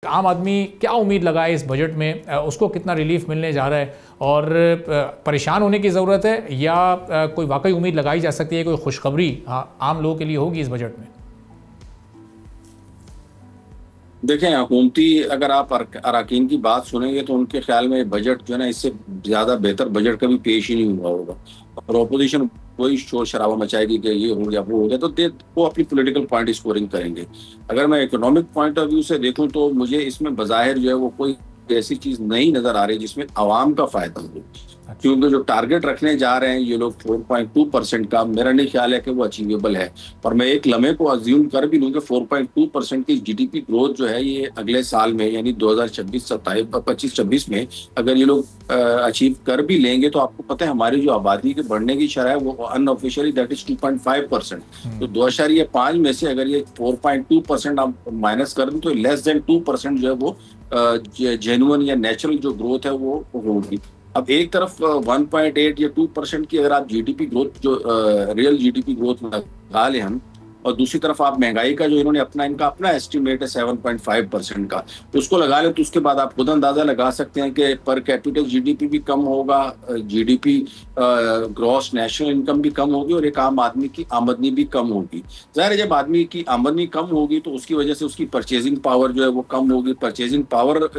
आम आदमी क्या उम्मीद लगाए इस बजट में, उसको कितना रिलीफ मिलने जा रहा है और परेशान होने की ज़रूरत है या कोई वाकई उम्मीद लगाई जा सकती है, कोई खुशखबरी आम लोगों के लिए होगी इस बजट में? देखें, हुकूमती अगर आप अरकान की बात सुनेंगे तो उनके ख्याल में बजट जो है ना, इससे ज़्यादा बेहतर बजट कभी पेश ही नहीं हुआ होगा। और अपोजिशन वही शोर शराबा मचाएगी कि ये हो गया वो हो गया, तो वो अपनी पॉलिटिकल पॉइंट स्कोरिंग करेंगे। अगर मैं इकोनॉमिक पॉइंट ऑफ व्यू से देखूं तो मुझे इसमें बज़ाहिर जो है वो कोई ऐसी चीज़ नहीं नज़र आ रही जिसमें आवाम का फ़ायदा हो। क्योंकि जो टारगेट रखने जा रहे हैं ये लोग 4.2% का, मेरा नहीं ख्याल है कि वो अचीवेबल है। और मैं एक लम्हे को अज्यूम कर भी लूँ कि 4.2% की जीडीपी ग्रोथ जो है ये अगले साल में यानी 2026 में अगर ये लोग अचीव कर भी लेंगे तो आपको पता है हमारी जो आबादी के बढ़ने की शरह है वो अनऑफिशियली दैट इज 2.5%। तो 2.5 में से अगर ये 4.2% आप माइनस कर दें तो लेस देन 2% जो है वो जेन्युइन या नेचुरल जो ग्रोथ है वो होगी। अब एक तरफ 1.8 या 2% की अगर आप जीडीपी ग्रोथ जो रियल जीडीपी ग्रोथ लगा लें हम, और दूसरी तरफ आप महंगाई का जो इन्होंने इनका अपना एस्टिमेट है 7.5% का, तो उसको लगा लें तो उसके बाद आप खुद अंदाजा लगा सकते हैं कि पर कैपिटल जीडीपी भी कम होगा, जीडीपी ग्रॉस नेशनल इनकम भी कम होगी और एक आम आदमी की आमदनी भी कम होगी। जाहिर है जब आदमी की आमदनी कम होगी तो उसकी वजह से उसकी परचेजिंग पावर जो है वो कम होगी। परचेजिंग पावर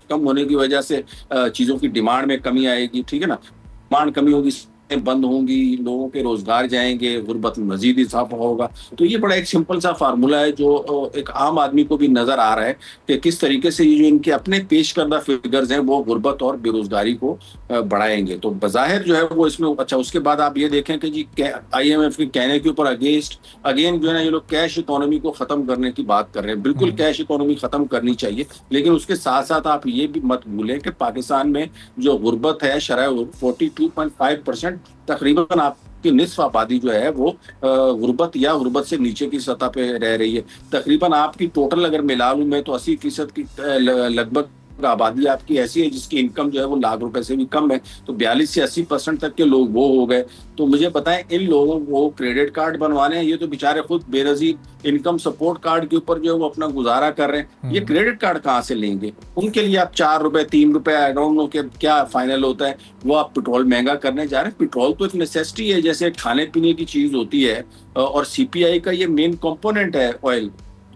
कम होने की वजह से चीज़ों की डिमांड में कमी आएगी, ठीक है ना। डिमांड कमी होगी, बंद होंगी, लोगों के रोजगार जाएंगे, गुर्बत में मजीद इजाफा होगा। तो ये बड़ा एक सिंपल सा फार्मूला है जो एक आम आदमी को भी नजर आ रहा है कि किस तरीके से ये जो इनके अपने पेश करदा फिगर्स हैं वो गुर्बत और बेरोजगारी को बढ़ाएंगे। तो बज़ाहिर जो है वो इसमें अच्छा। उसके बाद आप ये देखें कि जी IMF के कहने के ऊपर अगेन जो है ना ये लोग कैश इकोनॉमी को खत्म करने की बात कर रहे हैं। बिल्कुल कैश इकोनॉमी खत्म करनी चाहिए, लेकिन उसके साथ साथ आप ये भी मत भूलें कि पाकिस्तान में जो गुर्बत है शरह 42.5%, तकरीबन आपकी निस्फ आबादी जो है वो गुर्बत या गुर्बत से नीचे की सतह पे रह रही है। तकरीबन आपकी टोटल अगर मिला लूं मैं तो 80% की लगभग आबादी आपकी ऐसी है जिसकी इनकम जो है वो लाख रुपए से भी कम है। तो 42 से 80% तक के लोग वो हो गए। तो मुझे बताएं इन लोगों को क्रेडिट कार्ड बनवाने हैं, ये तो बेचारे खुद बेरजी इनकम सपोर्ट कार्ड के ऊपर जो है वो अपना गुजारा कर रहे हैं। ये क्रेडिट कार्ड कहाँ से लेंगे? उनके लिए आप 4 रुपए 3 रुपए आई डोंट नो के क्या फाइनल होता है, वो आप पेट्रोल महंगा करने जा रहे हैं। पेट्रोल तो एक नेसेसिटी है, जैसे खाने पीने की चीज होती है, और CPI का ये मेन कंपोनेंट है ऑयल।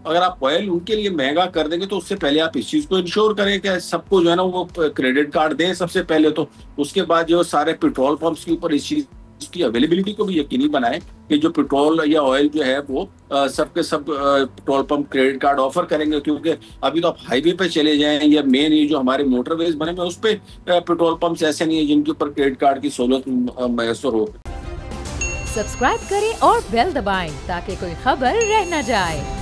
अगर आप ऑयल उनके लिए महंगा कर देंगे तो उससे पहले आप इस चीज को इंश्योर करें कि सबको जो है ना वो क्रेडिट कार्ड दें सबसे पहले। तो उसके बाद जो सारे पेट्रोल पंप्स के ऊपर इस चीज की अवेलेबिलिटी को भी यकीनी बनाएं कि जो पेट्रोल या ऑयल जो है वो सबके सब petrol pump credit card offer करेंगे। क्योंकि अभी तो आप हाईवे पे चले जाएं या मेन ये जो हमारे मोटरवेज बने हुए उस पे पेट्रोल पंप्स ऐसे नहीं है जिनके ऊपर क्रेडिट कार्ड की सहूलत मैसर हो। सब्सक्राइब करें और बेल दबाएं ताकि कोई खबर रह न जाए।